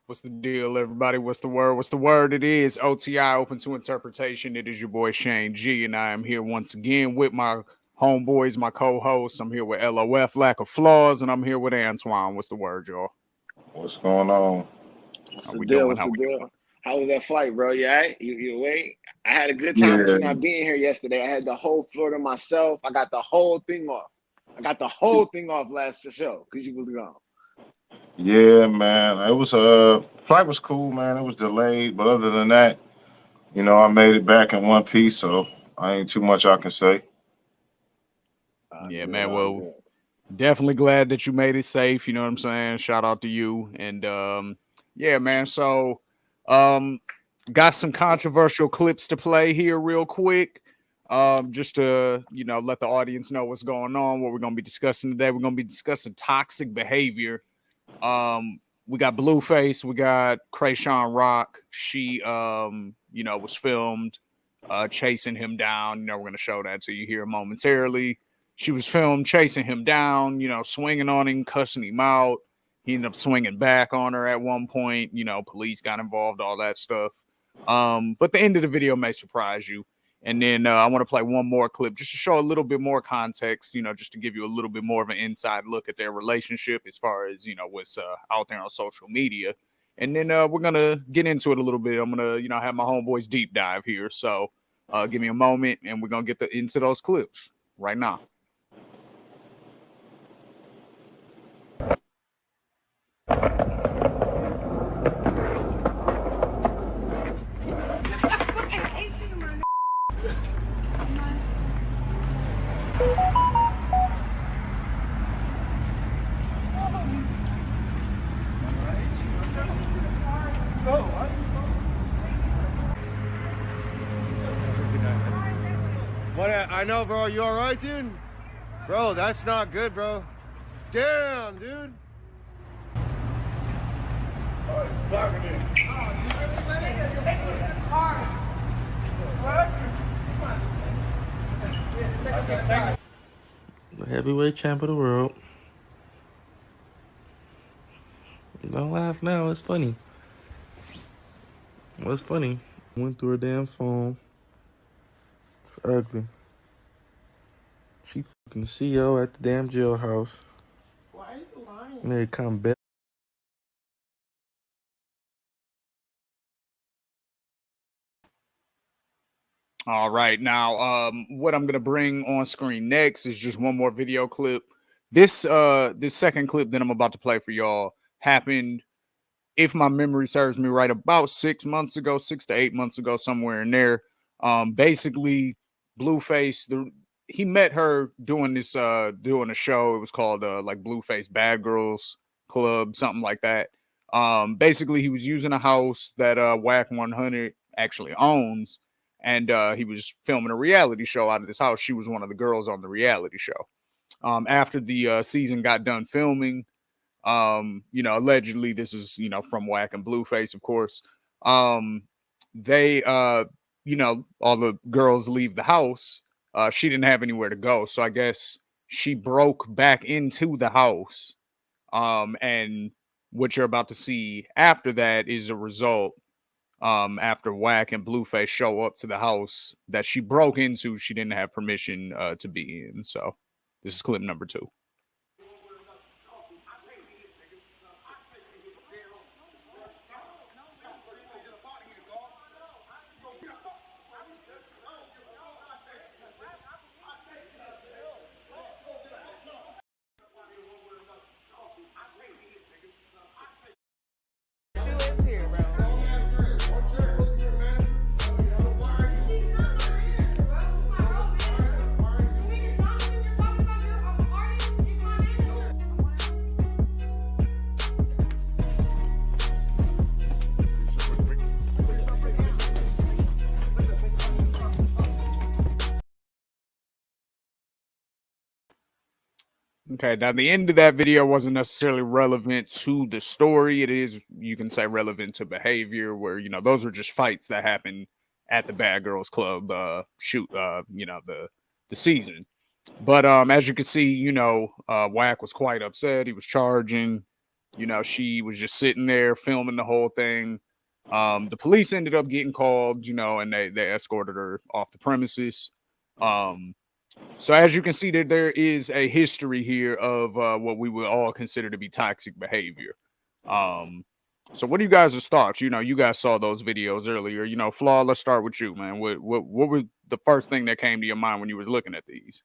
What's the deal, everybody? What's the word? What's the word? It is OTI, open to interpretation. It is your boy Shane G, and I am here once again with my homeboys, my co-hosts. I'm here with LOF, Lack of Flaws, and I'm here with Antoine. What's the word, y'all? What's going on? What's How the we deal? doing? What's How the we deal? doing? How was that flight, bro? You all right? You awake? I had a good time with Yeah, you not being here yesterday. I had the whole floor to myself. I got the whole thing off. I got the whole thing off last show because you was gone. yeah, man. It was flight was cool, man. It was delayed, but other than that, I made it back in one piece, so I ain't too much I can say. Yeah, Good, man. Well, good. definitely glad that you made it safe. You know what I'm saying? Shout out to you. And yeah, man. So um got some controversial clips to play here real quick. Just to, let the audience know what's going on, what we're gonna be discussing today. We're gonna be discussing toxic behavior. We got Blueface, we got Chrisean Rock. She was filmed chasing him down. We're gonna show that to you here momentarily. She was filmed chasing him down, swinging on him, cussing him out. He ended up swinging back on her at one point. Police got involved, all that stuff. But the end of the video may surprise you. And then I want to play one more clip just to show a little bit more context, just to give you a little bit more of an inside look at their relationship as far as, what's out there on social media. And then we're going to get into it a little bit. I'm going to, have my homeboys deep dive here. So give me a moment and we're going to get into those clips right now. What? I know, bro. You all right, dude? Bro, that's not good, bro. Damn, dude. The heavyweight champ of the world. Don't laugh now, it's funny. What's funny? Went through her damn phone. It's ugly. She fucking the CEO at the damn jailhouse. Why are you lying? And they come back. All right. Now, what I'm gonna bring on screen next is just one more video clip. This second clip that I'm about to play for y'all happened, if my memory serves me right, about 6 months ago, 6 to 8 months ago, somewhere in there. Basically, Blueface, he met her doing doing a show. It was called like Blueface Bad Girls Club, something like that. Basically, he was using a house that Whack 100 actually owns, and he was filming a reality show out of this house. She was one of the girls on the reality show. After the season got done filming, allegedly this is, from Whack and Blueface, of course. Um, they all the girls leave the house. She didn't have anywhere to go, so I guess she broke back into the house. And what you're about to see after that is a result. After Whack and Blueface show up to the house that she broke into, she didn't have permission to be in. So this is clip number 2. She lives here, bro. Okay, now the end of that video wasn't necessarily relevant to the story. It is, you can say, relevant to behavior, where those are just fights that happen at the Bad Girls Club shoot, the season. But as you can see, Whack was quite upset. He was charging. You know, she was just sitting there filming the whole thing. The police ended up getting called, you know, and they escorted her off the premises. So as you can see, there is a history here of what we would all consider to be toxic behavior. So what are you guys' thoughts? You know, you guys saw those videos earlier. You know, Flaw, let's start with you, man. What was the first thing that came to your mind when you was looking at these?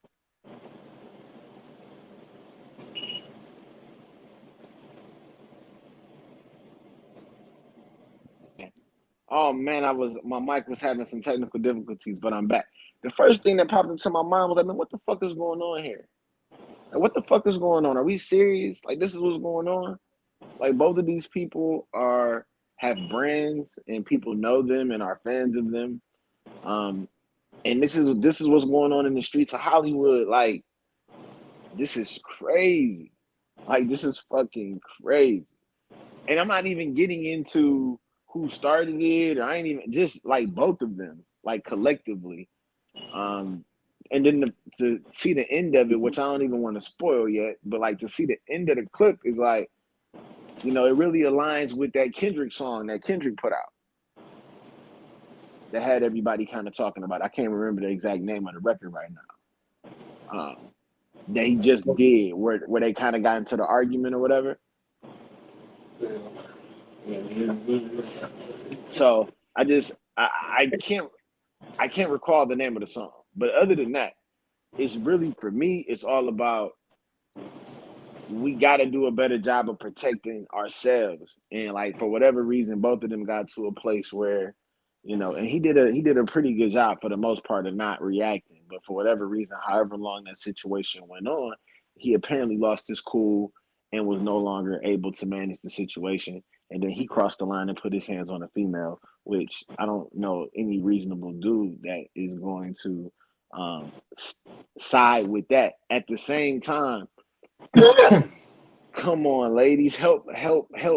Oh man, my mic was having some technical difficulties, but I'm back. The first thing that popped into my mind was like, man, what the fuck is going on here? Like, what the fuck is going on? Are we serious? Like, this is what's going on? Like, both of these people have brands and people know them and are fans of them. And this is what's going on in the streets of Hollywood. Like, this is crazy. Like, this is fucking crazy. And I'm not even getting into who started it, or I ain't even, just like both of them, like collectively. And then to see the end of it, which I don't even want to spoil yet, but like to see the end of the clip is like, you know, it really aligns with that Kendrick song that Kendrick put out that had everybody kind of talking about. I can't remember the exact name of the record right now. That he just did, where they kind of got into the argument or whatever. So I can't recall the name of the song, but other than that, it's really, for me, it's all about, we got to do a better job of protecting ourselves. And like, for whatever reason, both of them got to a place where, you know, and he did a pretty good job for the most part of not reacting, but for whatever reason, however long that situation went on, he apparently lost his cool and was no longer able to manage the situation. And then he crossed the line and put his hands on a female, which I don't know any reasonable dude that is going to side with that. At the same time, come on, ladies, help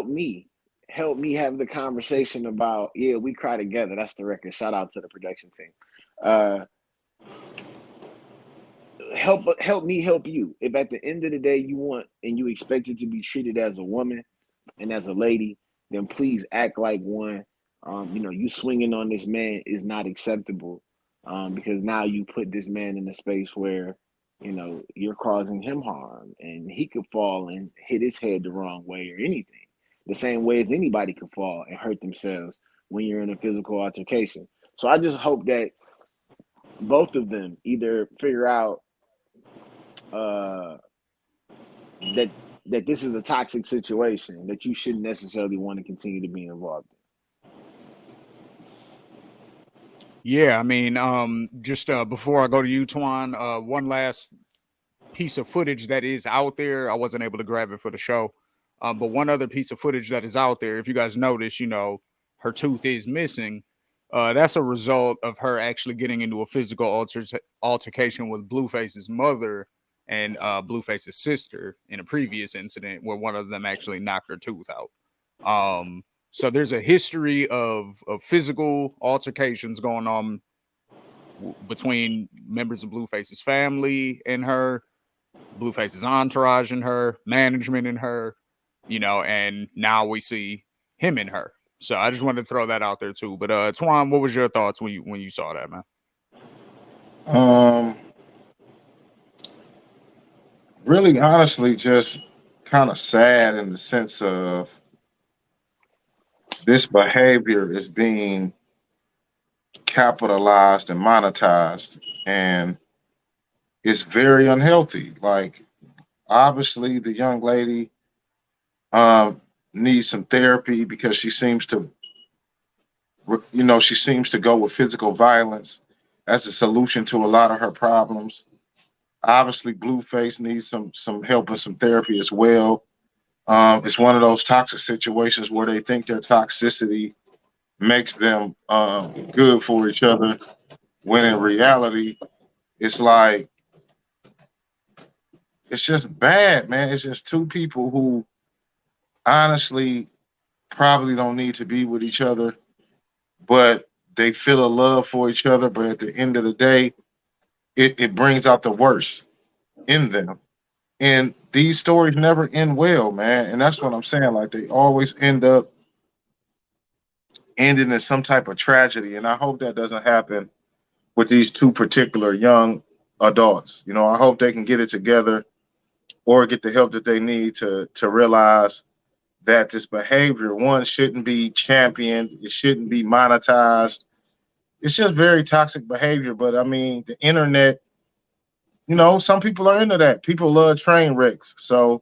me. Help me have the conversation about, yeah, we cry together. That's the record. Shout out to the production team. Help me help you. If at the end of the day you want and you expect it to be treated as a woman and as a lady, then please act like one. You know, you swinging on this man is not acceptable, because now you put this man in a space where, you know, you're causing him harm, and he could fall and hit his head the wrong way or anything. The same way as anybody could fall and hurt themselves when you're in a physical altercation. So I just hope that both of them either figure out that this is a toxic situation that you shouldn't necessarily want to continue to be involved in. Yeah, I mean, just before I go to you, Twan, one last piece of footage that is out there. I wasn't able to grab it for the show, but one other piece of footage that is out there. If you guys notice, you know, her tooth is missing. That's a result of her actually getting into a physical altercation with Blueface's mother and Blueface's sister in a previous incident where one of them actually knocked her tooth out. So there's a history of physical altercations going on between members of Blueface's family and her, Blueface's entourage and her, management and her, you know, and now we see him and her. So I just wanted to throw that out there too. But Twan, what was your thoughts when you saw that, man? Really, honestly, just kind of sad in the sense of this behavior is being capitalized and monetized, and it's very unhealthy. Like, obviously, the young lady needs some therapy because she seems to, you know, she seems to go with physical violence as a solution to a lot of her problems. Obviously, Blueface needs some help and some therapy as well. It's one of those toxic situations where they think their toxicity makes them good for each other, when in reality, it's like, it's just bad, man. It's just two people who honestly probably don't need to be with each other, but they feel a love for each other. But at the end of the day, it brings out the worst in them. And these stories never end well, man. And that's what I'm saying. Like they always end up ending in some type of tragedy. And I hope that doesn't happen with these two particular young adults. You know, I hope they can get it together or get the help that they need to realize that this behavior, one, shouldn't be championed, it shouldn't be monetized. It's just very toxic behavior. But I mean, the internet, you know, some people are into that. People love train wrecks. So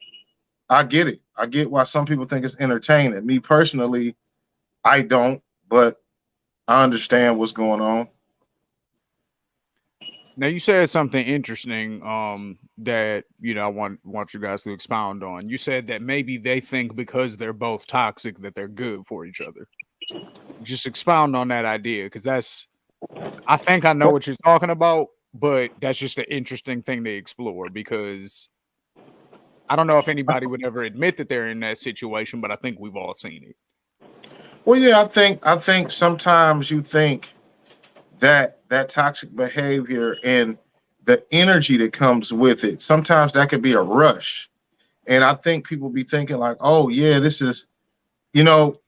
I get it. I get why some people think it's entertaining. Me personally, I don't, but I understand what's going on. Now you said something interesting that I want you guys to expound on. You said that maybe they think because they're both toxic that they're good for each other. Just expound on that idea, because I think I know what you're talking about, but that's just an interesting thing to explore, because I don't know if anybody would ever admit that they're in that situation, but I think we've all seen it. Well, yeah, I think sometimes you think that toxic behavior and the energy that comes with it, sometimes that could be a rush. And I think people be thinking like, oh yeah, this is, you know,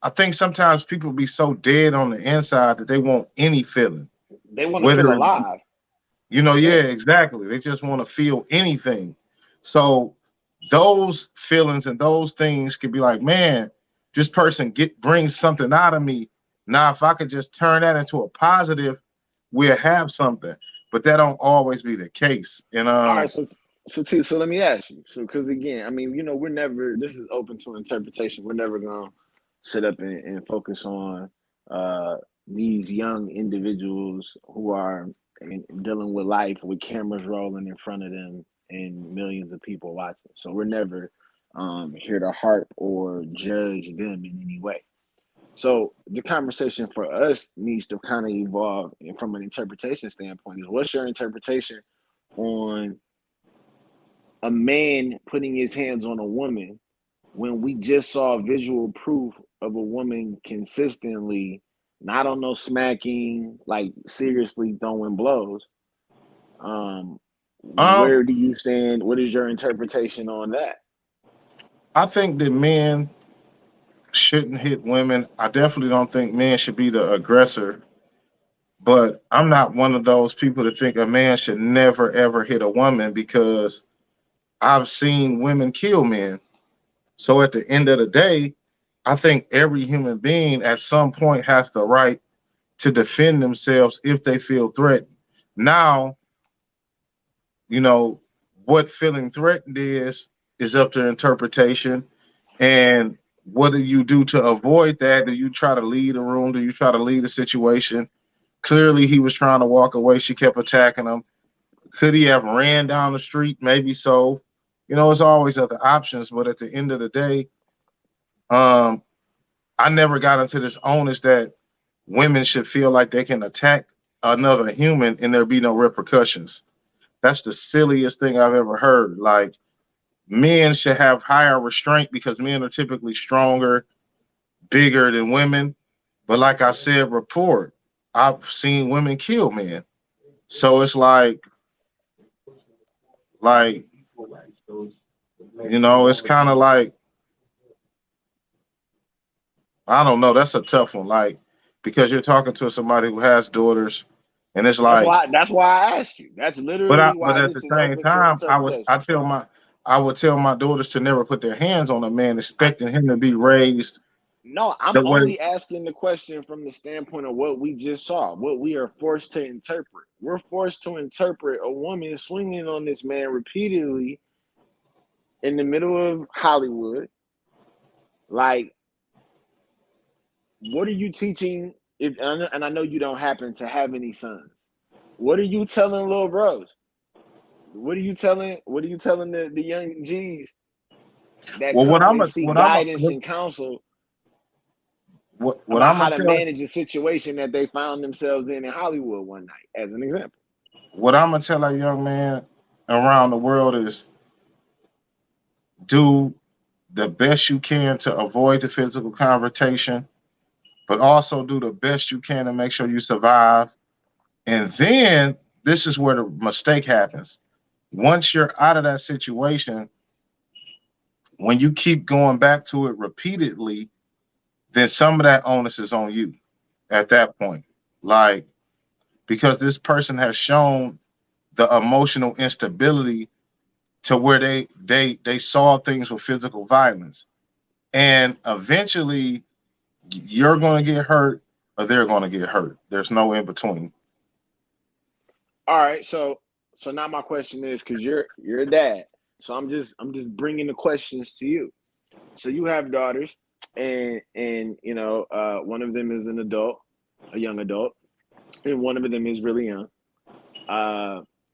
I think sometimes people be so dead on the inside that they want any feeling, They want to feel whether it's, alive. yeah, Yeah. exactly. They just want to feel anything. So those feelings and those things could be like, man, this person brings something out of me. Now, if I could just turn that into a positive, we'll have something. But that don't always be the case. And All right, so let me ask you. So, because again, I mean, we're never. This is open to interpretation. We're never gonna sit up and focus on uh, these young individuals who are dealing with life with cameras rolling in front of them and millions of people watching. So we're never here to harp or judge them in any way. So the conversation for us needs to kind of evolve, and from an interpretation standpoint, is what's your interpretation on a man putting his hands on a woman when we just saw visual proof of a woman consistently, not on no smacking, like seriously throwing blows. um, Where do you stand? What is your interpretation on that? I think that men shouldn't hit women. I definitely don't think men should be the aggressor. But I'm not one of those people that think a man should never ever hit a woman, because I've seen women kill men. So at the end of the day, I think every human being at some point has the right to defend themselves if they feel threatened. Now, you know, what feeling threatened is up to interpretation. And what do you do to avoid that? Do you try to lead a room? Do you try to lead a situation? Clearly, he was trying to walk away. She kept attacking him. Could he have ran down the street? Maybe so. You know, it's always other options. But at the end of the day, um, I never got into this onus that women should feel like they can attack another human and there be no repercussions. That's the silliest thing I've ever heard. Like, men should have higher restraint because men are typically stronger, bigger than women. But like I said, report, I've seen women kill men. So it's like, it's kind of like, I don't know. That's a tough one. Like, because you're talking to somebody who has daughters, and it's That's like, why. That's why I asked you. That's literally but why at the this is same open to time, interpretation. I would tell my daughters to never put their hands on a man, expecting him to be raised No, I'm the way. only asking the question from the standpoint of what we just saw, what we are forced to interpret. We're forced to interpret a woman swinging on this man repeatedly in the middle of Hollywood. Like, what are you teaching? If and I know you don't happen to have any sons. What are you telling little bros? What are you telling? What are you telling the young G's that Well, come and seek guidance and counsel what about I'm how gonna to tell manage a situation that they found themselves in Hollywood one night, as an example? what I'm gonna tell a young man around the world is do the best you can to avoid the physical confrontation, but also do the best you can to make sure you survive. And then this is where the mistake happens. Once you're out of that situation, when you keep going back to it repeatedly, then some of that onus is on you at that point. Like, because this person has shown the emotional instability to where they solve things with physical violence. And eventually you're going to get hurt or they're going to get hurt. There's no in between. All right, so now my question is, because you're a dad, so I'm just bringing the questions to you. So you have daughters, and you know, one of them is an adult, a young adult, and one of them is really young.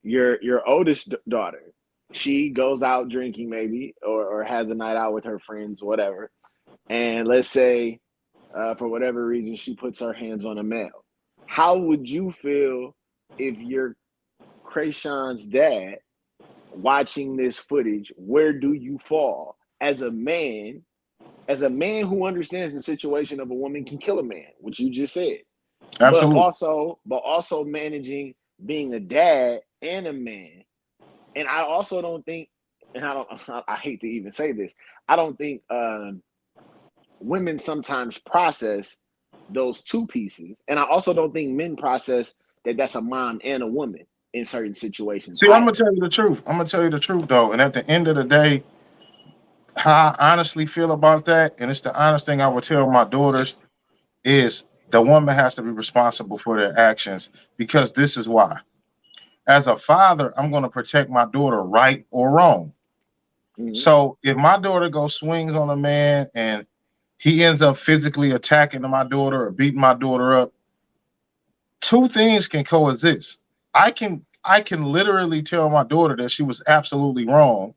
Your oldest daughter, she goes out drinking maybe, or has a night out with her friends, whatever, and let's say, for whatever reason, she puts her hands on a male. How would you feel if you're Chrisean's dad watching this footage? Where do you fall as a man who understands the situation of a woman can kill a man, which you just said, Absolutely. but also managing being a dad and a man. And I also don't think, and I hate to even say this, I don't think women sometimes process those two pieces, and I also don't think men process that that's a mom and a woman in certain situations. See, I'm gonna tell you the truth. I'm gonna tell you the truth though. And at the end of the day, how I honestly feel about that, and it's the honest thing I would tell my daughters, is the woman has to be responsible for their actions, because this is why. As a father, I'm going to protect my daughter, right or wrong. Mhm. So if my daughter goes swings on a man and he ends up physically attacking my daughter or beating my daughter up, two things can coexist. I can literally tell my daughter that she was absolutely wrong,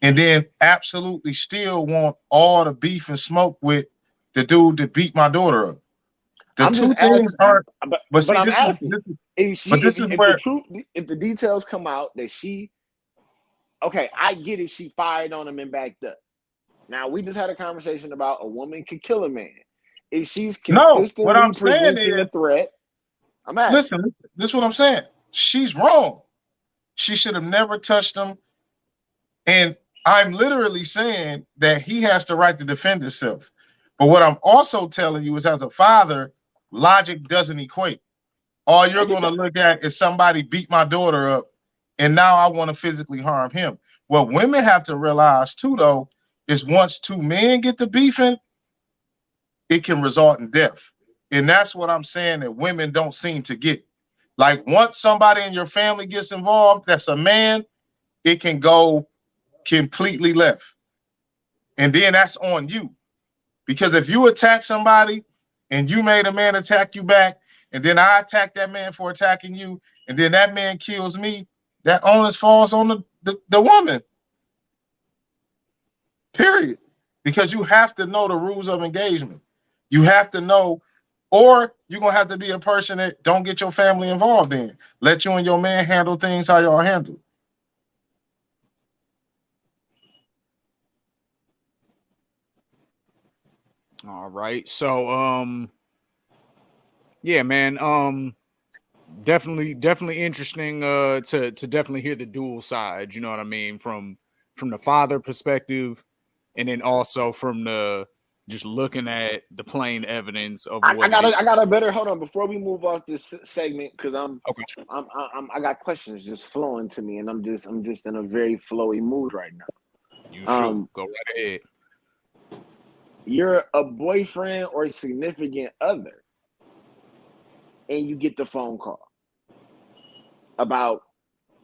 and then absolutely still want all the beef and smoke with the dude that beat my daughter up. The I'm two just things asking, aren't. But but see, I'm this is asking this, but this is if where the details come out that she, okay, I get it, she fired on him and backed up. Now we just had a conversation about a woman could kill a man. If she's no. What consistently I'm saying presenting is, a threat, I'm asking. listen. This is what I'm saying. She's wrong. She should have never touched him. And I'm literally saying that he has the right to defend himself. But what I'm also telling you is, as a father, logic doesn't equate. All you're going to look at is somebody beat my daughter up, and now I want to physically harm him. What women have to realize too, though, is once two men get to beefing, it can result in death. And that's what I'm saying that women don't seem to get. Like, once somebody in your family gets involved, that's a man, it can go completely left. And then that's on you. Because if you attack somebody and you made a man attack you back, and then I attack that man for attacking you, and then that man kills me, that onus falls on the woman. Period. Because you have to know the rules of engagement. You have to know, or you're going to have to be a person that don't get your family involved in. Let you and your man handle things how y'all handle it. All right. So yeah, man. Definitely interesting to definitely hear the dual sides, you know what I mean, from the father perspective, and then also from the just looking at the plain evidence of what it is. I got a better, hold on before we move off this segment, because Okay. I got questions just flowing to me, and I'm just in a very flowy mood right now. You should go right ahead. You're a boyfriend or a significant other, and you get the phone call about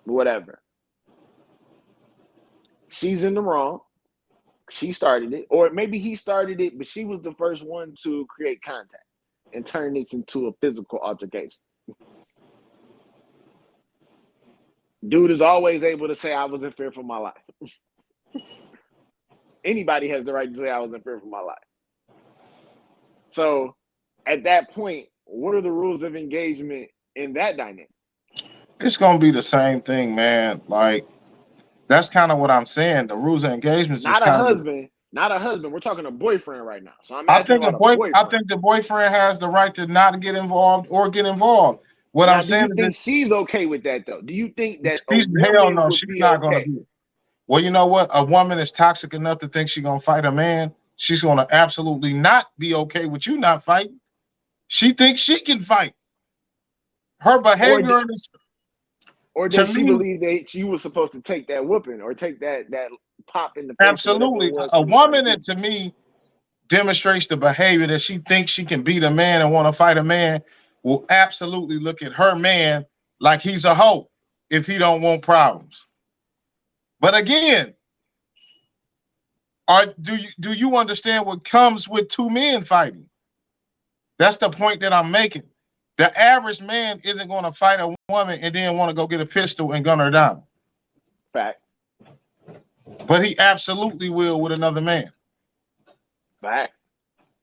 whatever. She's in the wrong. She started it, or maybe he started it, but she was the first one to create contact and turn this into a physical altercation. Dude is always able to say, I was in fear for my life. Anybody has the right to say, I was in fear for my life. So at that point, what are the rules of engagement in that dynamic? It's going to be the same thing, man. Like, that's kind of what I'm saying. The rules of engagement is Not a kind of. husband. Not a husband. We're talking a boyfriend right now. So I'm asking about a boyfriend. I think the boyfriend has the right to not get involved or get involved. What Now, I'm do you saying is that think she's okay with that though? Do you think that a she's hell woman no, would she's be not gonna okay? do it. Well, you know what? A woman is toxic enough to think she's gonna fight a man. She's gonna absolutely not be okay with you not fighting. She thinks she can fight. Her Or behavior is, or to does she me, believe that she was supposed to take that whooping or take that pop in the face or whatever it absolutely was a she was trying to woman do? that to me demonstrates the behavior that she thinks she can beat a man and want to fight a man will absolutely look at her man like he's a hoe if he don't want problems. But again, do you understand what comes with two men fighting? That's the point that I'm making. The average man isn't going to fight a woman and then want to go get a pistol and gun her down. Fact. But he absolutely will with another man. Fact.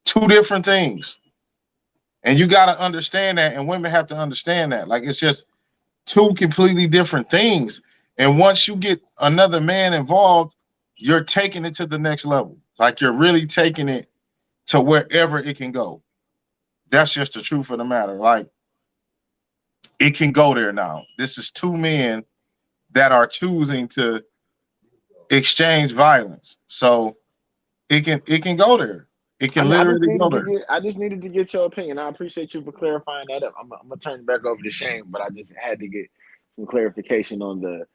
Two different things. And you got to understand that, and women have to understand that. Like, it's just two completely different things. And once you get another man involved, you're taking it to the next level. Like, you're really taking it to wherever it can go. That's just the truth of the matter. Like, it can go there now. This is two men that are choosing to exchange violence. So it can go there. It can literally go there. I just needed to get your opinion. I appreciate you for clarifying that up. I'm gonna turn it back over to Shane, but I just had to get some clarification on the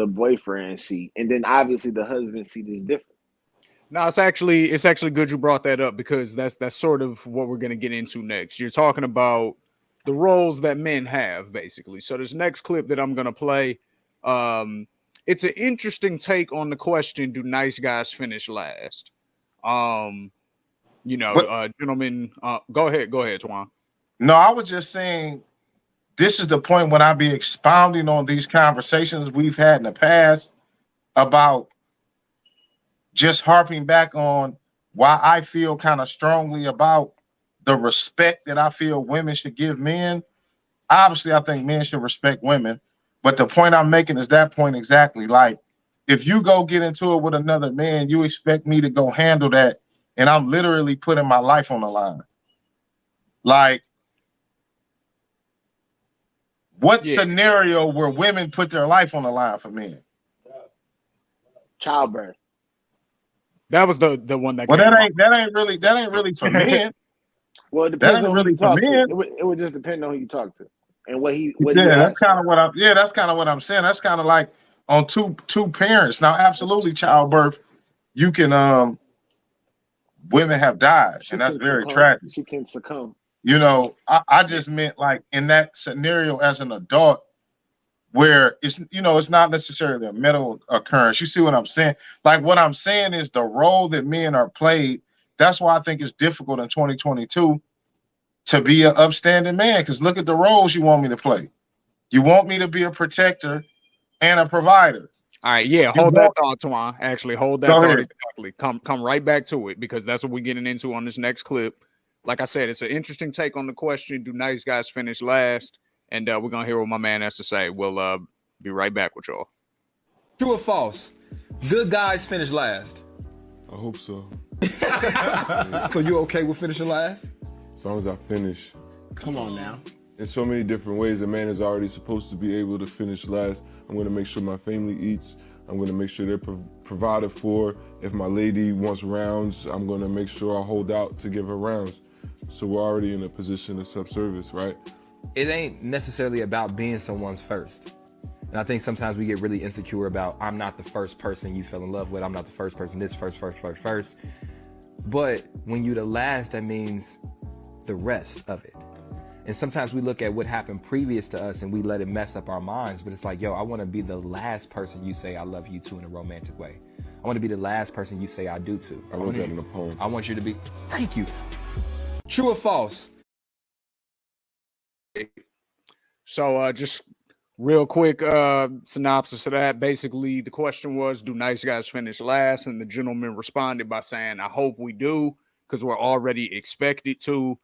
boyfriend seat, and then obviously the husband seat is different. No, it's actually good you brought that up because that's sort of what we're gonna get into next. You're talking about the roles that men have, basically. So this next clip that I'm gonna play, it's an interesting take on the question: do nice guys finish last? Gentlemen, go ahead, Twan. No, I was just saying this is the point when I be expounding on these conversations we've had in the past about just harping back on why I feel kind of strongly about the respect that I feel women should give men. Obviously, I think men should respect women, but the point I'm making is that point exactly. Like, if you go get into it with another man, you expect me to go handle that, and I'm literally putting my life on the line. Like, what scenario where women put their life on the line for men? Childbirth. That was the one that. Well, that ain't really for men. Well, it depends on who really you talk men. to. It would just depend on who you talk to and what he that's kind of what I'm. Yeah, that's kind of what I'm saying. That's kind of like on two parents. Now, absolutely, childbirth. You can women have died, and that's very tragic. She can succumb. You know, I just meant like in that scenario as an adult, where it's not necessarily a medical occurrence. You see what I'm saying? Like, what I'm saying is the role that men are played. That's why I think it's difficult in 2022 to be an upstanding man. Because look at the roles you want me to play. You want me to be a protector and a provider. All right, yeah, hold that thought, Twan. Actually, hold that thought exactly. Come right back to it because that's what we're getting into on this next clip. Like I said, it's an interesting take on the question: do nice guys finish last? And we're gonna hear what my man has to say. We'll be right back with y'all. True or false? Good guys finish last. I hope so. So you okay with finishing last? As long as I finish. Come on now. In so many different ways, a man is already supposed to be able to finish last. I'm going to make sure my family eats. I'm going to make sure they're provided for. If my lady wants rounds, I'm going to make sure I hold out to give her rounds. So we're already in a position of subservice, right? It ain't necessarily about being someone's first. And I think sometimes we get really insecure about, I'm not the first person you fell in love with. I'm not the first person, this first. But when you're the last, that means the rest of it. And sometimes we look at what happened previous to us and we let it mess up our minds. But it's like, yo, I want to be the last person you say I love you to in a romantic way. I want to be the last person you say I do to. I wrote that in a poem. I want you to be, thank you. True or false? So just real quick synopsis of that. Basically, the question was, do nice guys finish last? And the gentleman responded by saying, I hope we do, because we're already expected to.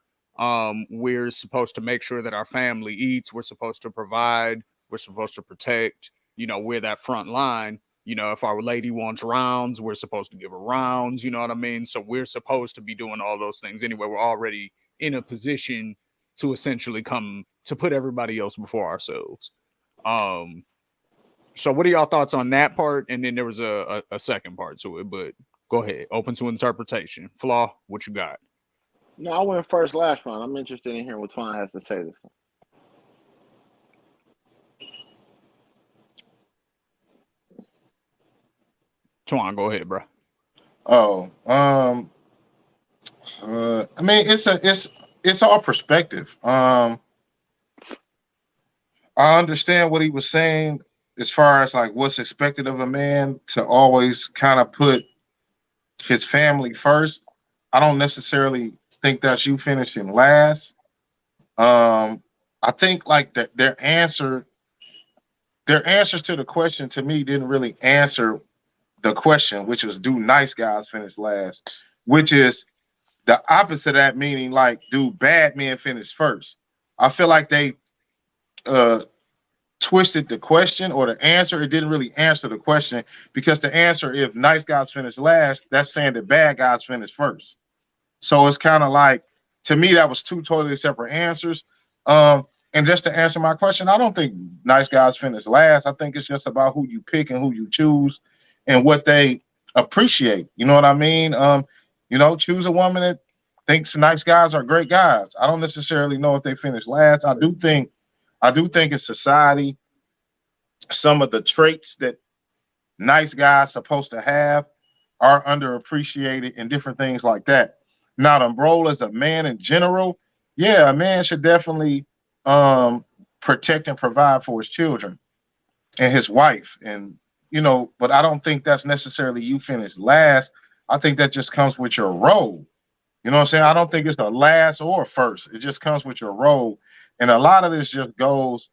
We're supposed to make sure that our family eats. We're supposed to provide. We're supposed to protect. We're that front line. If our lady wants rounds, we're supposed to give her rounds. You know what I mean? So we're supposed to be doing all those things anyway. We're already in a position to essentially come to put everybody else before ourselves. So what are y'all thoughts on that part? And then there was a second part to it, but go ahead. Open to interpretation. Flaw, what you got? No, I went first last round. I'm interested in hearing what Twan has to say this one. Twan, go ahead, bro. Oh, I mean, it's all perspective. I understand what he was saying as far as like what's expected of a man to always kind of put his family first. I don't necessarily think that's you finishing last. I think like their answers to the question to me didn't really answer the question, which was do nice guys finish last, which is the opposite of that, meaning like do bad men finish first. I feel like they twisted the question or the answer. It didn't really answer the question because the answer, if nice guys finish last, that's saying that bad guys finish first. So it's kind of like, to me, that was two totally separate answers. And just to answer my question, I don't think nice guys finish last. I think it's just about who you pick and who you choose and what they appreciate. You know what I mean? Choose a woman that thinks nice guys are great guys. I don't necessarily know if they finish last. I do think in society, some of the traits that nice guys supposed to have are underappreciated and different things like that. Now, the role as a man in general, yeah, a man should definitely protect and provide for his children and his wife. And, but I don't think that's necessarily you finish last. I think that just comes with your role. You know what I'm saying? I don't think it's a last or first. It just comes with your role. And a lot of this just goes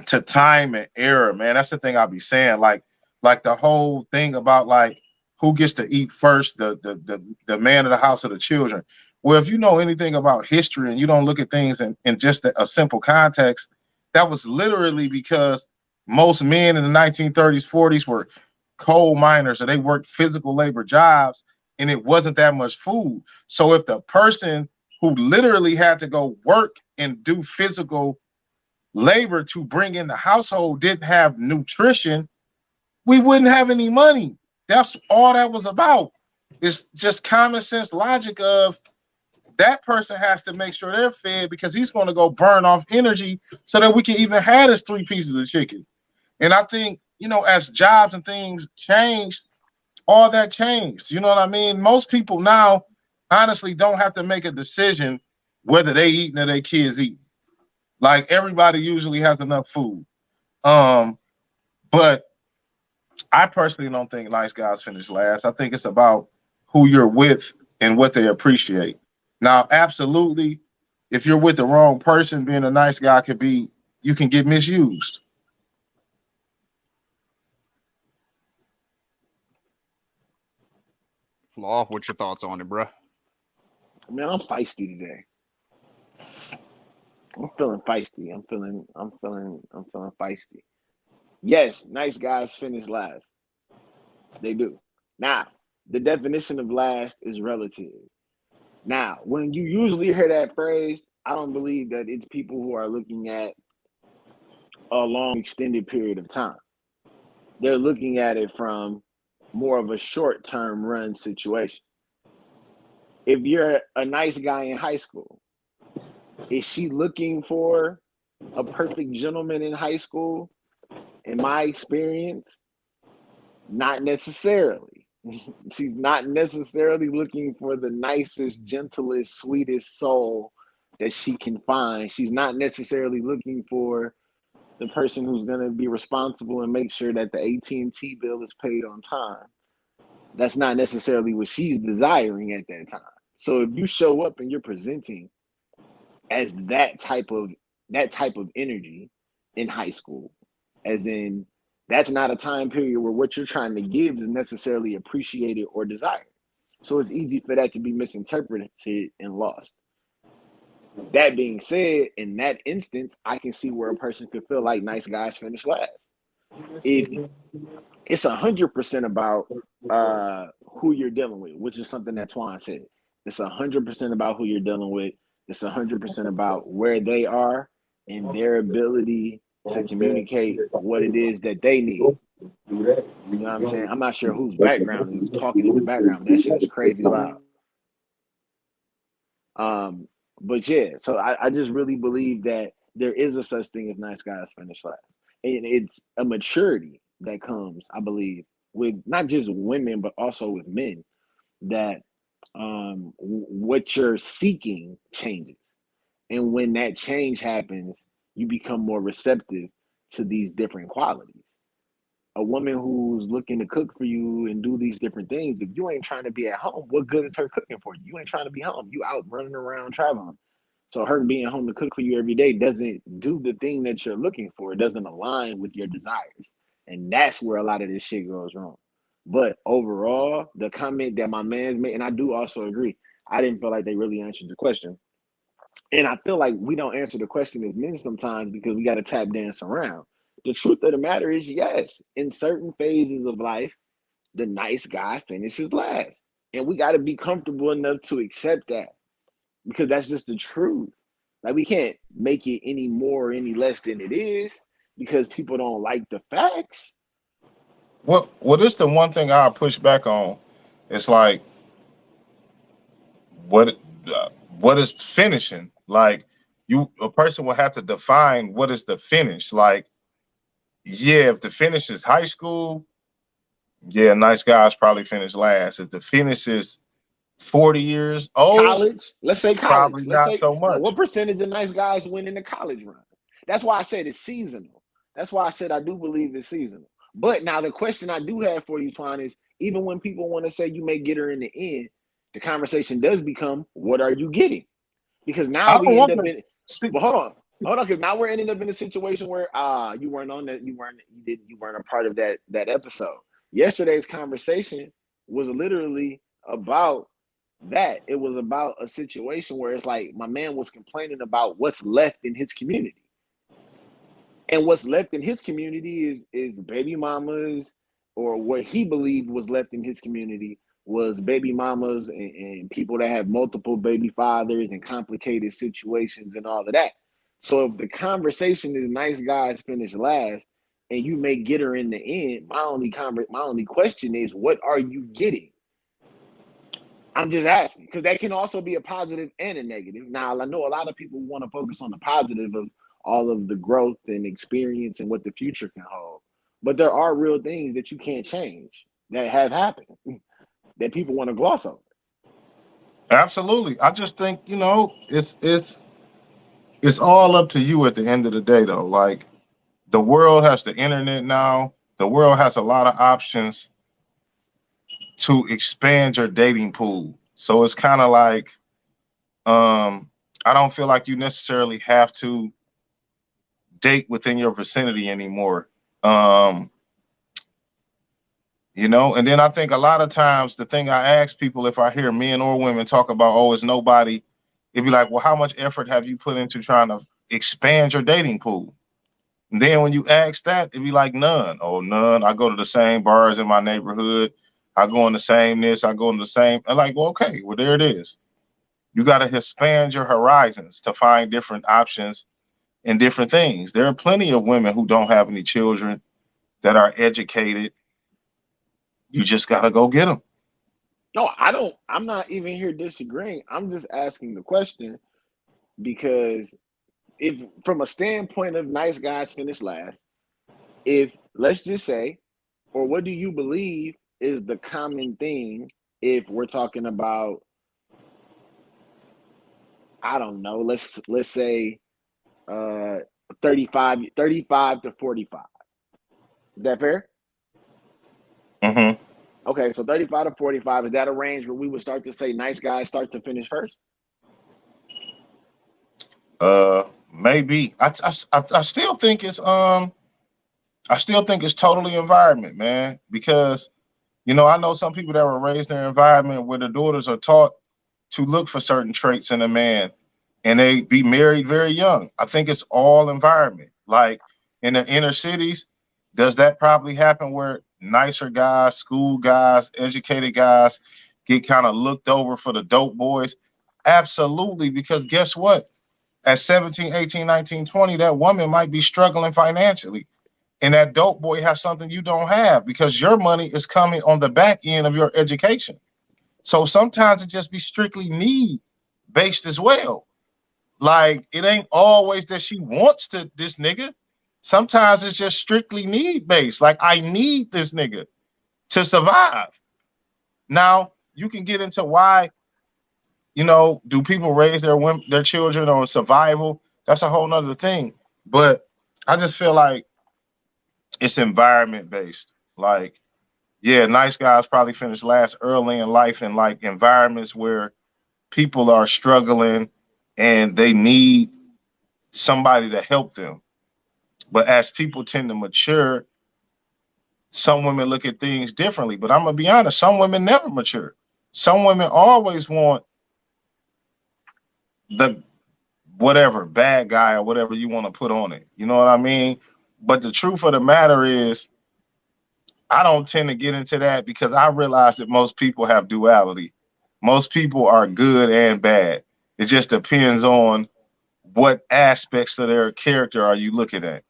to time and error, man. That's the thing I'll be saying. Like the whole thing about like who gets to eat first, the man of the house or the children. Well, if you know anything about history and you don't look at things in just a simple context, that was literally because most men in the 1930s, 40s were coal miners or they worked physical labor jobs and it wasn't that much food. So if the person who literally had to go work and do physical labor to bring in the household didn't have nutrition, we wouldn't have any money. That's all that was about. It's just common sense logic of that person has to make sure they're fed because he's going to go burn off energy so that we can even have his 3 pieces of chicken. And I think, as jobs and things changed, all that changed. You know what I mean? Most people now honestly don't have to make a decision whether they eating or their kids eating. Like everybody usually has enough food. But I personally don't think nice guys finish last. I think it's about who you're with and what they appreciate. Now, absolutely, if you're with the wrong person, being a nice guy you can get misused. Flaw, what's your thoughts on it, bro? Man, I'm feisty today. I'm feeling feisty. I'm feeling feisty. Yes, nice guys finish last. They do. Now, the definition of last is relative. Now, when you usually hear that phrase, I don't believe that it's people who are looking at a long extended period of time. They're looking at it from more of a short-term run situation. If you're a nice guy in high school, is she looking for a perfect gentleman in high school? In my experience, not necessarily. She's not necessarily looking for the nicest, gentlest, sweetest soul that she can find. She's not necessarily looking for the person who's going to be responsible and make sure that the AT&T bill is paid on time. That's not necessarily what she's desiring at that time. So if you show up and you're presenting as that type of energy in high school, as in that's not a time period where what you're trying to give is necessarily appreciated or desired. So it's easy for that to be misinterpreted and lost. That being said, in that instance, I can see where a person could feel like nice guys finish last. If it's 100% about who you're dealing with, which is something that Twan said. It's 100% about who you're dealing with. It's 100% about where they are and their ability to communicate what it is that they need. You know what I'm saying? I'm not sure whose background is talking in the background. That shit is crazy loud. But yeah, so I just really believe that there is a such thing as nice guys finish last. And it's a maturity that comes, I believe, with not just women, but also with men, that what you're seeking changes. And when that change happens, you become more receptive to these different qualities. A woman who's looking to cook for you and do these different things, if you ain't trying to be at home, what good is her cooking for you? You ain't trying to be home. You out running around traveling. So her being home to cook for you every day doesn't do the thing that you're looking for. It doesn't align with your desires. And that's where a lot of this shit goes wrong. But overall, the comment that my man's made, and I do also agree, I didn't feel like they really answered the question. And I feel like we don't answer the question as men sometimes because we got to tap dance around. The truth of the matter is, yes, in certain phases of life, the nice guy finishes last. And we got to be comfortable enough to accept that because that's just the truth. Like, we can't make it any more or any less than it is because people don't like the facts. Well, this the one thing I'll push back on. It's like what what is finishing? Like a person will have to define what is the finish. Like, yeah, if the finish is high school, yeah, nice guys probably finish last. If the finish is 40 years old, College, let's say college. probably Let's not say, so what much. percentage of nice guys win in the college run? That's why I said it's seasonal. That's why I said I do believe it's seasonal. But now the question I do have for you, Twan, is even when people want to say you may get her in the end, the conversation does become, what are you getting? Because now I don't we end want up to in, see. well, hold on, because now we're ending up in a situation where you weren't on that, you weren't a part of that episode. Yesterday's conversation was literally about that. It was about a situation where it's like my man was complaining about what's left in his community. And what's left in his community is baby mamas, or what he believed was left in his community was baby mamas and people that have multiple baby fathers and complicated situations and all of that. So if the conversation is nice guys finish last and you may get her in the end, my only question is, what are you getting? I'm just asking because that can also be a positive and a negative. Now, I know a lot of people want to focus on the positive of all of the growth and experience and what the future can hold. But there are real things that you can't change that have happened that people want to gloss over. Absolutely. I just think, it's all up to you at the end of the day though. Like, the world has the internet now. The world has a lot of options to expand your dating pool. So it's kind of like, I don't feel like you necessarily have to date within your vicinity anymore. Um, and then I think a lot of times the thing I ask people, if I hear men or women talk about, oh, it's nobody, it'd be like, well, how much effort have you put into trying to expand your dating pool? And then when you ask that, it'd be like, none. Oh, none. I go to the same bars in my neighborhood. I go in the same this. I go in the same. I'm like, well, okay, well, there it is. You got to expand your horizons to find different options and different things. There are plenty of women who don't have any children that are educated. You just got to go get them. No, I'm not even here disagreeing. I'm just asking the question because if, from a standpoint of nice guys finish last, if, let's just say, or what do you believe is the common thing if we're talking about, I don't know, let's say 35 to 45. Is that fair? Mm-hmm. Okay, so 35 to 45, is that a range where we would start to say nice guys start to finish first? Maybe. I still think it's totally environment, man. Because I know some people that were raised in an environment where the daughters are taught to look for certain traits in a man, and they be married very young. I think it's all environment. Like, in the inner cities, does that probably happen where nicer guys, school guys, educated guys get kind of looked over for the dope boys? Absolutely, because guess what? At 17, 18, 19, 20, that woman might be struggling financially. And that dope boy has something you don't have because your money is coming on the back end of your education. So sometimes it just be strictly need based as well. Like it ain't always that she wants to this nigga. Sometimes it's just strictly need based. Like I need this nigga to survive. Now you can get into why, do people raise their children on survival? That's a whole nother thing. But I just feel like it's environment based. Like, yeah, nice guys probably finish last early in life in like environments where people are struggling and they need somebody to help them. But as people tend to mature, some women look at things differently. But I'm gonna be honest, some women never mature. Some women always want the whatever bad guy or whatever you want to put on it. You know what I mean? But the truth of the matter is, I don't tend to get into that because I realize that most people have duality. Most people are good and bad. It just depends on what aspects of their character are you looking at.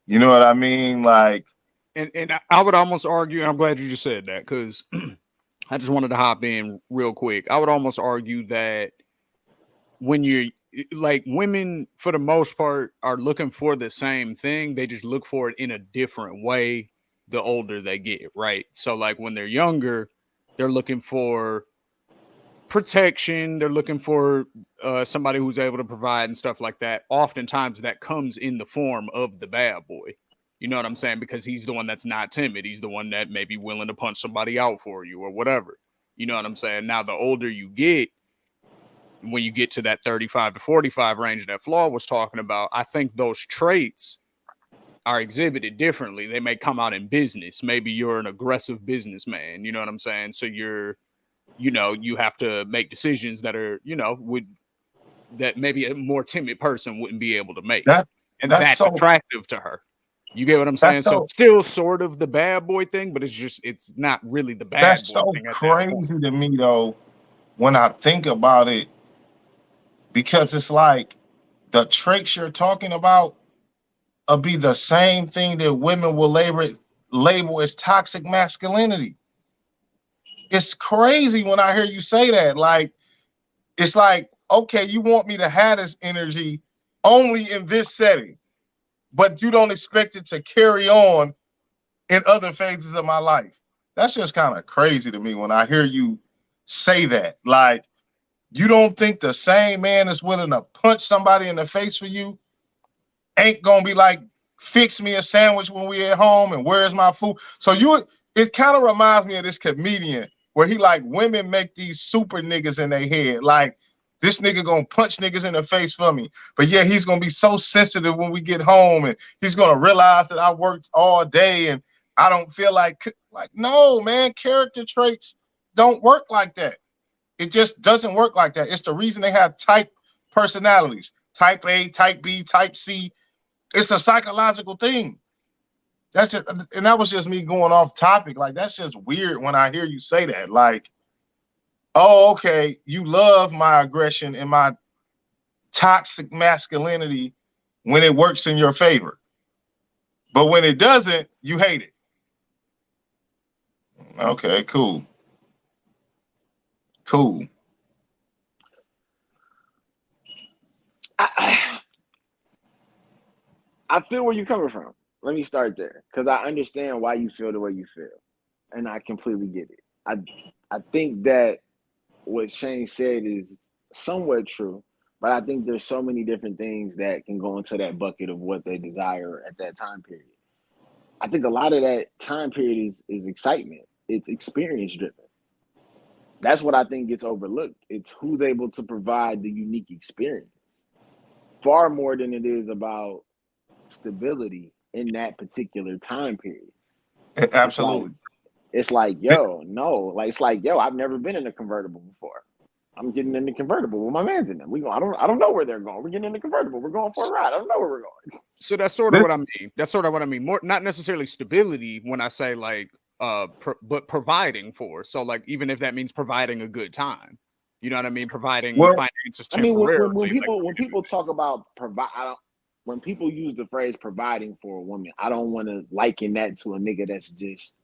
You know what I mean? Like, and I would almost argue, and I'm glad you just said that because I just wanted to hop in real quick. I would almost argue that when you're like women, for the most part, are looking for the same thing, they just look for it in a different way the older they get, right? So, like when they're younger, they're looking for protection, they're looking for somebody who's able to provide and stuff like that. Oftentimes, that comes in the form of the bad boy. You know what I'm saying? Because he's the one that's not timid. He's the one that may be willing to punch somebody out for you or whatever. You know what I'm saying? Now, the older you get, when you get to that 35 to 45 range that Flaw was talking about, I think those traits are exhibited differently. They may come out in business. Maybe you're an aggressive businessman. You know what I'm saying? So you have to make decisions that are, that maybe a more timid person wouldn't be able to make. that And that's that's so attractive to her. You get what I'm saying? that's So so it's still sort of the bad boy thing, but it's not really the bad that's boy so thing at that point. crazy to me though when I think about it, because it's like the traits you're talking about will be the same thing that women will label as toxic masculinity. It's crazy when I hear you say that. Like, it's like, okay, you want me to have this energy only in this setting, but you don't expect it to carry on in other phases of my life. That's just kind of crazy to me when I hear you say that. Like, you don't think the same man is willing to punch somebody in the face for you ain't gonna be like, fix me a sandwich when we at home and where's my food? So it kind of reminds me of this comedian where he like women make these super niggas in their head. Like this nigga gonna punch niggas in the face for me. But yeah, he's gonna be so sensitive when we get home and he's gonna realize that I worked all day and I don't feel like no, man, character traits don't work like that. It just doesn't work like that. It's the reason they have type personalities, type A, type B, type C. It's a psychological thing. That's just, and that was just me going off topic. Like, that's just weird when I hear you say that. Like, oh, okay, you love my aggression and my toxic masculinity when it works in your favor. But when it doesn't, you hate it. Okay, cool. Cool. I feel where you're coming from. Let me start there because I understand why you feel the way you feel, and I completely get it. I think that what Shane said is somewhat true, but I think there's so many different things that can go into that bucket of what they desire at that time period. I think a lot of that time period is excitement. It's experience driven. That's what I think gets overlooked. It's who's able to provide the unique experience far more than it is about stability in that particular time period. Absolutely. It's like, yo, no, like it's like, yo, I've never been in a convertible before. I'm getting in the convertible with my man's in them. I don't know where they're going. We're getting in the convertible. We're going for a ride. I don't know where we're going. So that's sort of what I mean. That's sort of what I mean. More not necessarily stability when I say like but providing for. So like even if that means providing a good time. You know what I mean? Providing Well, finances I mean, temporarily. when people talk about when people use the phrase providing for a woman, I don't want to liken that to a nigga that's just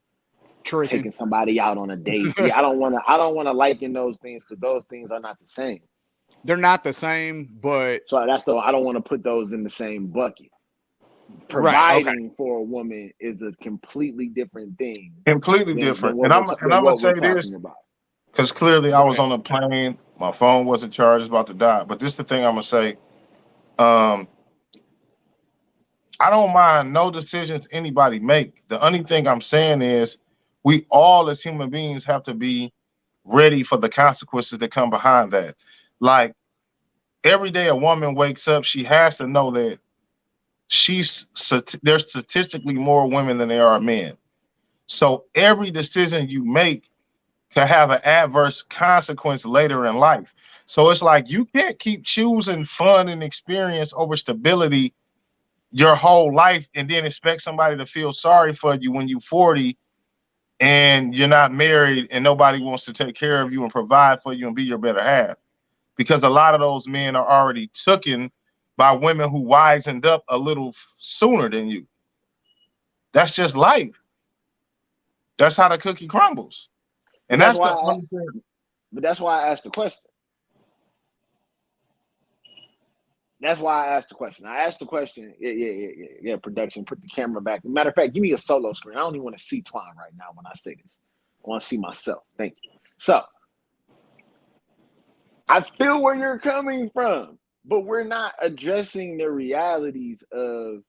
tricking. taking somebody out on a date. Yeah, I don't want to liken those things because those things are not the same. They're not the same, but so I don't want to put those in the same bucket. Providing for a woman is a completely different thing. Completely different. And I'm gonna say this because clearly I was on a plane, my phone wasn't charged, it's about to die. But this is the thing I'm gonna say. I don't mind no decisions anybody make. The only thing I'm saying is we all as human beings have to be ready for the consequences that come behind that. Like every day a woman wakes up, she has to know that there's statistically more women than there are men. So every decision you make can have an adverse consequence later in life. So it's like you can't keep choosing fun and experience over stability your whole life and then expect somebody to feel sorry for you when you're 40 and you're not married and nobody wants to take care of you and provide for you and be your better half. Because a lot of those men are already taken by women who wisened up a little sooner than you. That's just life. That's how the cookie crumbles. And that's the only thing. But that's why I asked the question. That's why I asked the question. I asked the question. Yeah. Production, put the camera back. Matter of fact, give me a solo screen. I don't even want to see Twine right now when I say this. I want to see myself. Thank you. So, I feel where you're coming from, but we're not addressing the realities of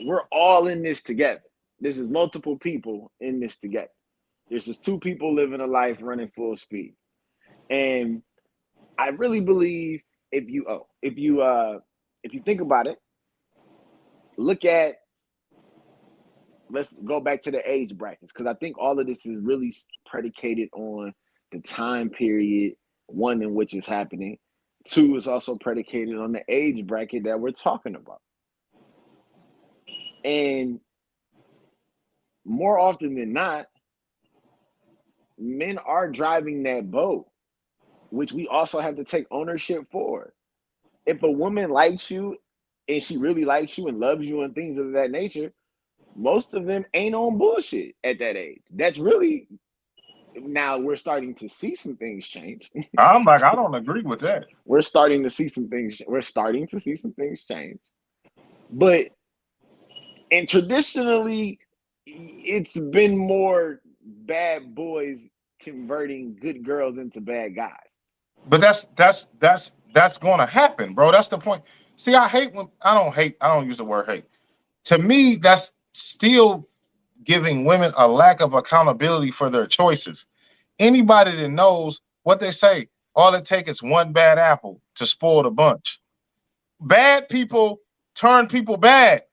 we're all in this together. This is multiple people in this together. There's just two people living a life running full speed. And I really believe if you think about it, let's go back to the age brackets, because I think all of this is really predicated on the time period, one, in which it's happening. Two, is also predicated on the age bracket that we're talking about. And more often than not, men are driving that boat, which we also have to take ownership for. If a woman likes you and she really likes you and loves you and things of that nature, most of them ain't on bullshit at that age. That's really, now we're starting to see some things change. I'm like, I don't agree with that. We're starting to see some things change. But, and traditionally, it's been more bad boys converting good girls into bad guys. But that's going to happen, bro. That's the point. See, I don't use the word hate. To me, that's still giving women a lack of accountability for their choices. Anybody that knows what they say, all it takes is one bad apple to spoil the bunch. Bad people turn people bad.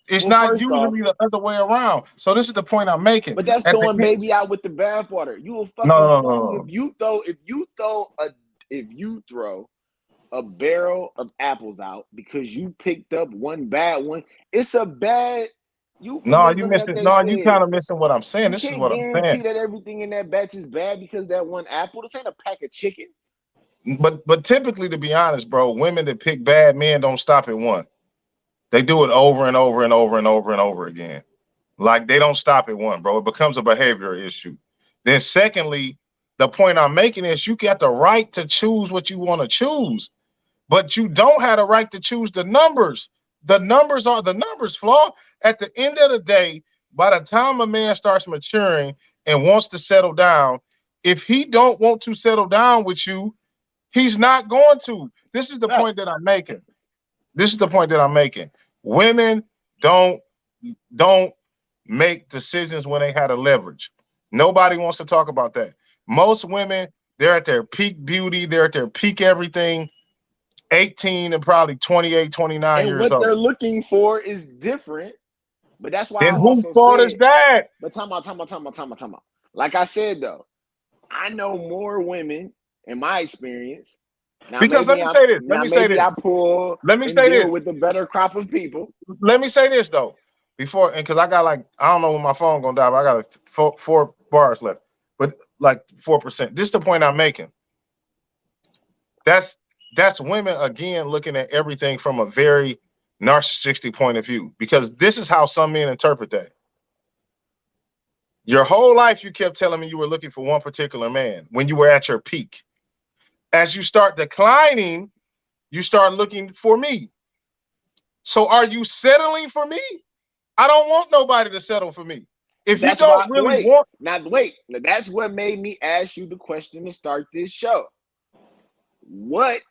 It's not usually the other way around. So this is the point I'm making. But that's throwing baby out with the bathwater. You a fucking fool if you throw a barrel of apples out because you picked up one bad one. It's a bad. You kind of missing what I'm saying. This is what I'm saying. You can't guarantee that everything in that batch is bad because that one apple. This ain't a pack of chicken. But typically, to be honest, bro, women that pick bad men don't stop at one. They do it over and over and over and over and over again. Like they don't stop at one, bro. It becomes a behavior issue. Then secondly, the point I'm making is you got the right to choose what you want to choose, but you don't have the right to choose the numbers. The numbers are the numbers, Flaw. At the end of the day, by the time a man starts maturing and wants to settle down, if he don't want to settle down with you, he's not going to. This is the point that I'm making. Women don't make decisions when they had a leverage. Nobody wants to talk about that. Most women, they're at their peak beauty, they're at their peak everything, 18 and probably 28, 29 years old. And what they're looking for is different. But that's why then whose fault is that? But time out. Like I said, though, I know more women in my experience. Now, because let me say this. Let me say this. With the better crop of people. Let me say this though, because I got I don't know when my phone gonna die, but I got four bars left. But like 4%. This is the point I'm making. That's women again looking at everything from a very narcissistic point of view, because this is how some men interpret that. Your whole life you kept telling me you were looking for one particular man when you were at your peak. As you start declining, you start looking for me. So are you settling for me? I don't want nobody to settle for me. If you That's why. don't really Wait, want, now wait. That's what made me ask you the question to start this show. What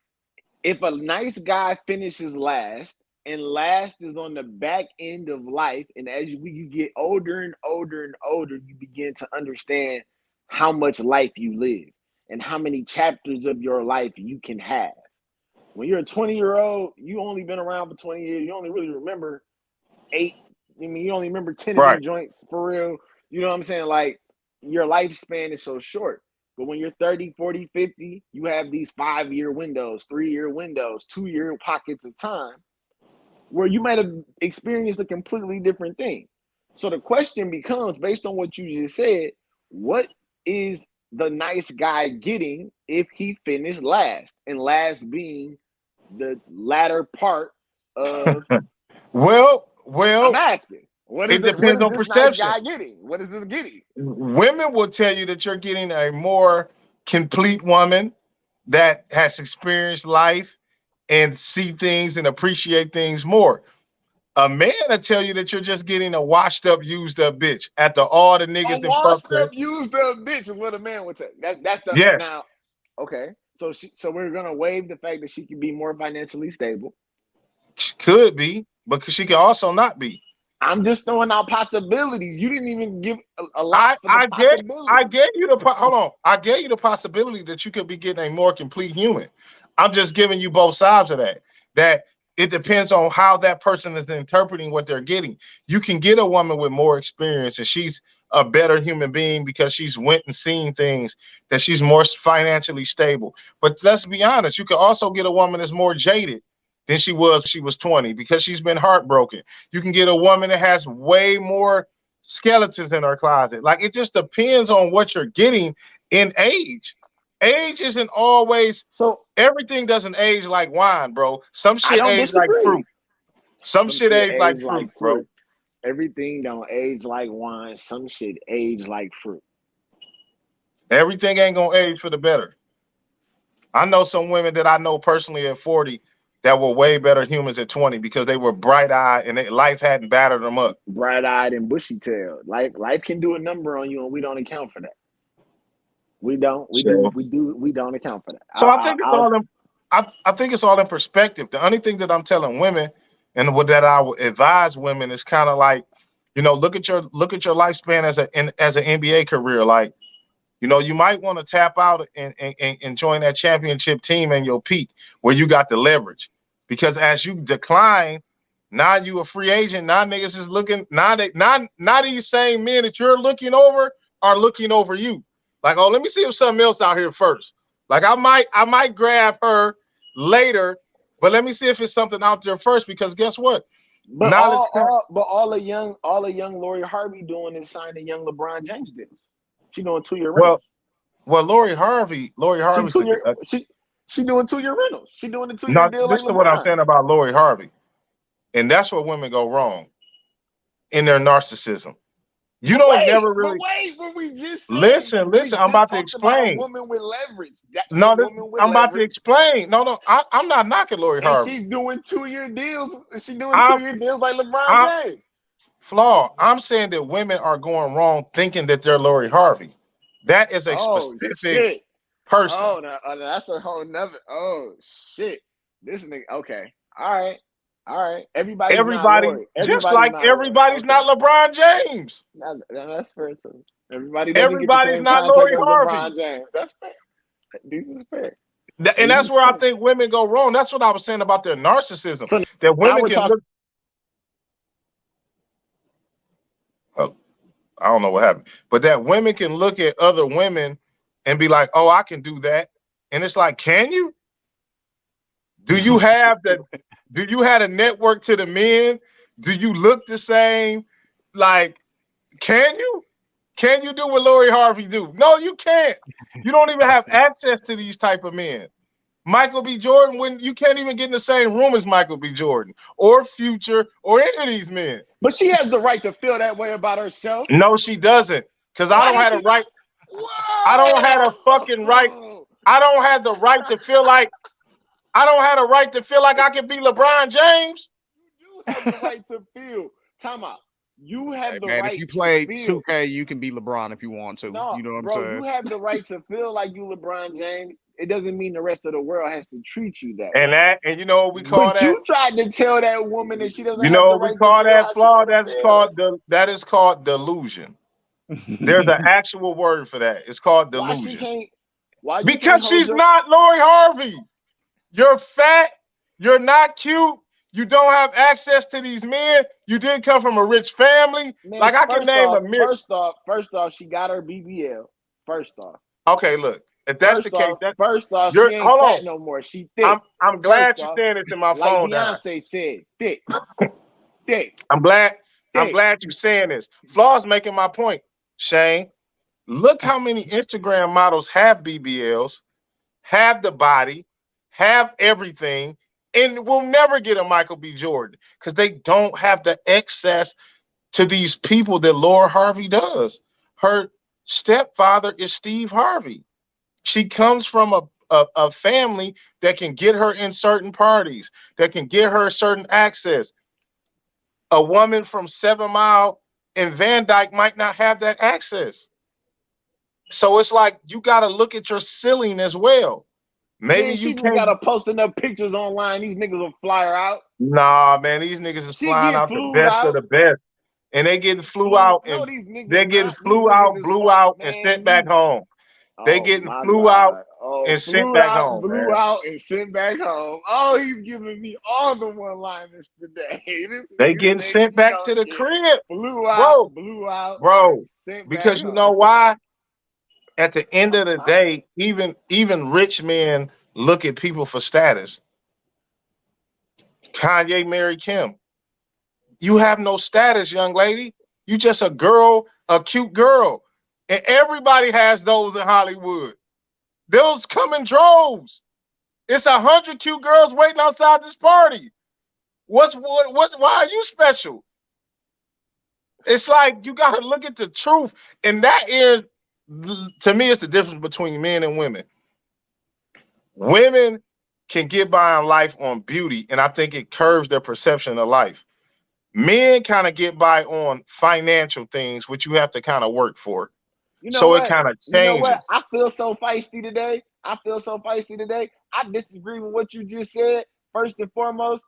if a nice guy finishes last, and last is on the back end of life, and as you get older and older and older, you begin to understand how much life you live and how many chapters of your life you can have. When you're a 20-year-old, you only been around for 20 years. You only really remember 8. I mean, you only remember 10 of right? them joints for real. You know what I'm saying? Like, your lifespan is so short. But when you're 30, 40, 50, you have these 5-year windows, 3-year windows, 2-year pockets of time where you might have experienced a completely different thing. So the question becomes, based on what you just said, what is the nice guy getting if he finished last? And last being the latter part of, Well, I'm asking, what it is depends on this nice perception. guy getting? What is this getting? Women will tell you that you're getting a more complete woman that has experienced life and see things and appreciate things more. A man will tell you that you're just getting a washed up, used up bitch after all the A niggas that washed fucked her. up, used up bitch is what a man would say. That's the Yes, now. Okay, so we're gonna waive the fact that she can be more financially stable. could be, but she can also not be. I'm just throwing out possibilities. You didn't even give a lot I for the I gave I possibility. gave you the hold on. I gave you the possibility that you could be getting a more complete human. I'm just giving you both sides of that. That it depends on how that person is interpreting what they're getting. You can get a woman with more experience and she's a better human being because she's went and seen things, that she's more financially stable. But let's be honest, you can also get a woman that's more jaded than she was when she was 20 because she's been heartbroken. You can get a woman that has way more skeletons in her closet. Like, it just depends on what you're getting in age. Age isn't always, So everything doesn't age like wine, bro. Some I shit don't age like disagree. fruit. Some Some shit shit age like age fruit, like bro. fruit. Everything don't age like wine. Some shit age like fruit. Everything ain't gonna age for the better. I know some women that I know personally at 40 that were way better humans at 20 because they were bright eyed and life hadn't battered them up. Bright eyed and bushy tailed. Life can do a number on you, and we don't account for that. We don't. We do. So, We do. We don't account for that. so I think it's I'll all in. I think it's all in perspective. The only thing that I'm telling women, and what that I would advise women, is kind of like, look at your lifespan as an NBA career. Like, you might want to tap out and join that championship team in your peak where you got the leverage. Because as you decline, now you a free agent. Now niggas is looking. Now these same men that you're looking over are looking over you. Like, oh, let me see if something else out here first. Like, I might grab her later, but let me see if it's something out there first. Because guess what? But Now that all the young Lori Harvey doing is signing young LeBron James deals. She doing 2-year well, rentals. Lori Harvey's She doing 2-year rentals. She doing the 2-year no. deal like This is what I'm LeBron. saying about Lori Harvey. And that's where women go wrong in their narcissism. You don't never really But we just said listen. we I'm just about to talked about a explain. woman with leverage. That's a No, woman with I'm about to leverage, explain. No, I'm not knocking Lori and Harvey. she's doing 2-year deals. She's doing I'm, 2-year deals like LeBron I'm James. flawed. I'm saying that women are going wrong thinking that they're Lori Harvey. That is a Oh specific shit! person. Oh, no, that's a whole nother. Oh shit! This nigga. Okay. All right. Everybody's not Everybody, Lori. just Everybody's like not Lori. everybody's Okay. not LeBron James. That's fair too. Everybody doesn't get the Everybody's same not contract Lori as Harvey. LeBron James. That's fair. This is fair. And This that's is where I fair. think women go wrong. That's what I was saying about their narcissism. So That now women we're can talking. look. I don't know what happened, but that women can look at other women and be like, "Oh, I can do that," and it's like, can you? Do you have that? Do you have a network to the men? Do you look the same? Like, can you? Can you do what Lori Harvey do? No, you can't. You don't even have access to these type of men. Michael B. Jordan, when you can't even get in the same room as Michael B. Jordan or Future or any of these men. But she has the right to feel that way about herself. No, she doesn't. Because I don't have a right. I don't have a fucking right. I don't have the right to feel like I don't have the right to feel like I can be LeBron James. You have the right to feel. Time out. You have the man, right. if you play to feel. 2K, you can be LeBron if you want to. No, you know what I'm bro, saying? you have the right to feel like you LeBron James. It doesn't mean the rest of the world has to treat you that way. And you know what we call But that? you tried to tell that woman that she doesn't You have know the what we right call to feel that how flaw? That is called delusion. There's an actual word for that. It's called delusion. Why she can't? Why you because can't she's not Lori Harvey. You're fat. You're not cute. You don't have access to these men. You didn't come from a rich family. Man, like I can name a million. First off, she got her BBL. First off. Okay, look. If that's the case, first off, she ain't fat no more. She thick. I'm glad you're saying this in my phone. Like Beyonce said, thick. Thick. I'm glad you're saying this. Flaw's making my point, Shane. Look how many Instagram models have BBLs, have the body, have everything, and will never get a Michael B. Jordan because they don't have the access to these people that Laura Harvey does. Her stepfather is Steve Harvey. She comes from a family that can get her in certain parties, that can get her certain access. A woman from 7 Mile and Van Dyke might not have that access. So it's like you got to look at your ceiling as well. Maybe man, you just got to post enough pictures online. These niggas will fly her out. Nah, man, these niggas is flying out the best of the best. And they getting flew out and they're getting flew out, blew out, and sent back home. They getting flew out and sent back home. Blew out and sent back home. Oh, he's giving me all the one-liners today. They getting sent back to the crib. Blew out, bro. Because you know why? At the end of the day, even rich men look at people for status. Kanye married Kim. You have no status, young lady. You just a girl, a cute girl. And everybody has those in Hollywood. Those come in droves. It's 100 cute girls waiting outside this party. Why are you special? It's like you got to look at the truth. And that is, to me, it's the difference between men and women. Women can get by in life on beauty, and I think it curves their perception of life. Men kind of get by on financial things, which you have to kind of work for. You know so what? It kind of changes. You know what? I feel so feisty today. I disagree with what you just said. First and foremost,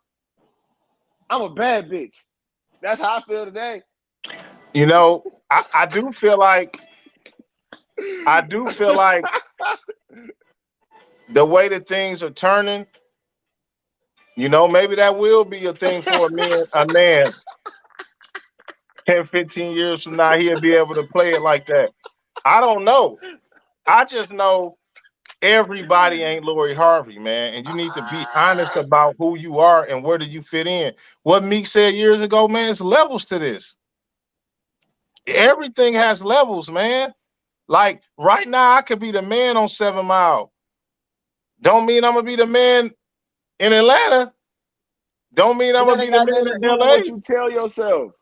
I'm a bad bitch. That's how I feel today. You know, I do feel like the way that things are turning, you know, maybe that will be a thing for a man. 10, 15 years from now, he'll be able to play it like that. I don't know. I just know everybody ain't Lori Harvey, man. And you need to be honest about who you are and where do you fit in. What Meek said years ago, man, there's levels to this. Everything has levels, man. Like right now, I could be the man on 7 Mile. Don't mean I'm gonna be the man in Atlanta. Don't mean I'm gonna be the man in LA. What you tell yourself.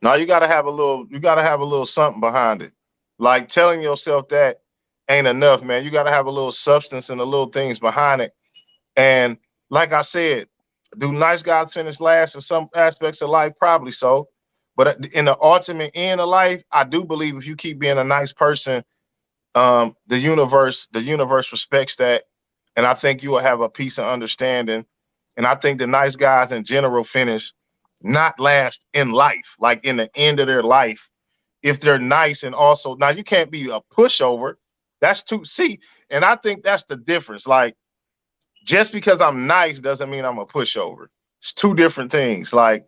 No, you gotta have a little something behind it. Like telling yourself that ain't enough, man. You gotta have a little substance and the little things behind it. And like I said, do nice guys finish last in some aspects of life? Probably so. But in the ultimate end of life, I do believe if you keep being a nice person, the universe respects that. And I think you will have a peace of understanding. And I think the nice guys in general finish not last in life, like in the end of their life, if they're nice. And also, now you can't be a pushover. That's too, see, and I think that's the difference. Like, just because I'm nice doesn't mean I'm a pushover. It's two different things. Like,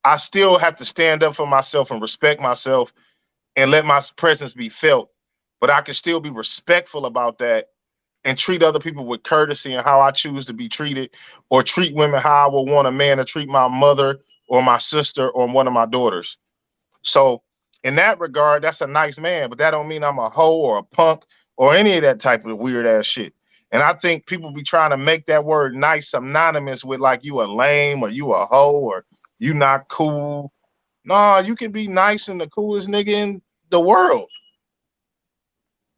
I still have to stand up for myself and respect myself and let my presence be felt. But I can still be respectful about that and treat other people with courtesy and how I choose to be treated, or treat women how I would want a man to treat my mother or my sister or one of my daughters. So In that regard, that's a nice man, but that don't mean I'm a hoe or a punk or any of that type of weird ass shit. And I think people be trying to make that word nice synonymous with like you a lame or you a hoe or you not cool. No, you can be nice and the coolest nigga in the world.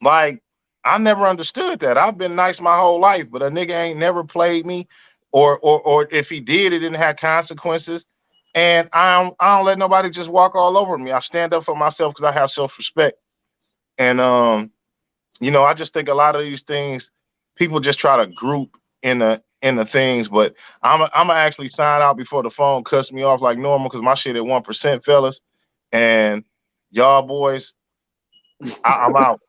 Like, I never understood that. I've been nice my whole life, but a nigga ain't never played me, or if he did, it didn't have consequences. And I don't let nobody just walk all over me. I stand up for myself because I have self-respect. And I just think a lot of these things, people just try to group in the things, but I'm gonna actually sign out before the phone cuts me off like normal because my shit at 1%, fellas. And y'all boys, I'm out.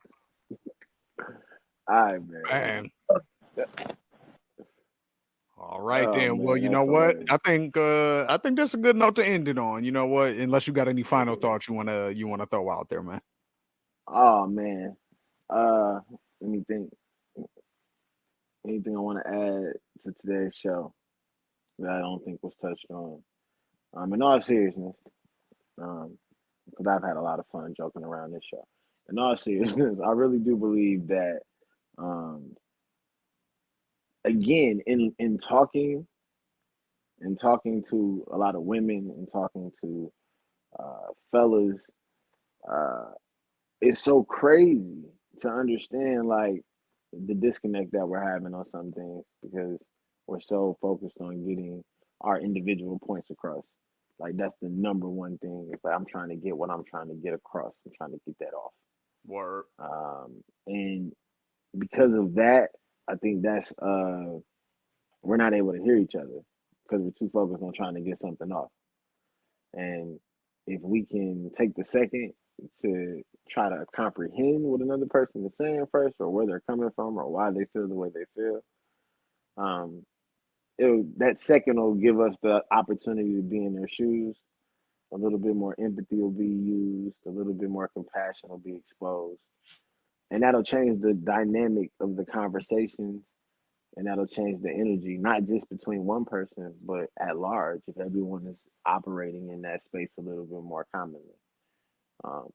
All right, man. Man. All right, Oh then. Well, man, you know that's what? hilarious. I think that's a good note to end it on. You know what? Unless you got any final thoughts you wanna throw out there, man. Oh man. Let me think. Anything I want to add to today's show that I don't think was touched on? In all seriousness, because I've had a lot of fun joking around this show. In all seriousness, I really do believe that, um, again, in talking to a lot of women and talking to fellas, uh, it's so crazy to understand like the disconnect that we're having on some things because we're so focused on getting our individual points across. Like that's the number one thing. It's like I'm trying to get what I'm trying to get across. I'm trying to get that off. Word. And because of that, I think that's we're not able to hear each other because we're too focused on trying to get something off. And if we can take the second to try to comprehend what another person is saying first, or where they're coming from, or why they feel the way they feel, um, that second will give us the opportunity to be in their shoes. A little bit more empathy will be used. A little bit more compassion will be exposed, and that'll change the dynamic of the conversations, and that'll change the energy, not just between one person, but at large. If everyone is operating in that space a little bit more commonly, um,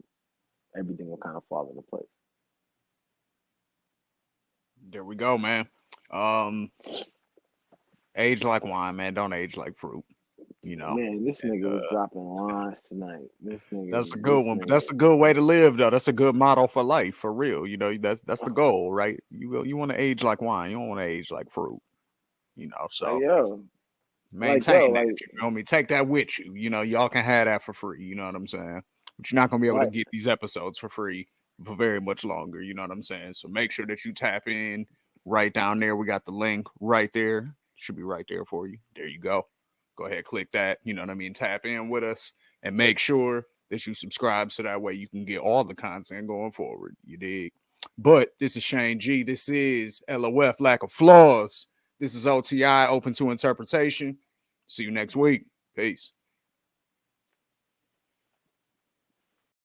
everything will kind of fall into place. There we go, man. Um, age like wine, man. Don't age like fruit. You know. Man, this nigga was dropping lines tonight. That's a good This one, but nigga. that's a good way to live, though. That's a good model for life, for real. You know, that's the goal, right? You want to age like wine. You don't want to age like fruit. You know, Like so yo, maintain that. like You know me. Take that with you. You know, y'all can have that for free. You know what I'm saying? But you're not gonna be able to like get these episodes for free for very much longer. You know what I'm saying? So make sure that you tap in right down there. We got the link right there. Should be right there for you. There you go. Go ahead, click that. You know what I mean? Tap in with us and make sure that you subscribe so that way you can get all the content going forward. You dig? But this is Shane G. This is LOF Lack of Flaws. This is OTI, open to interpretation. See you next week. Peace.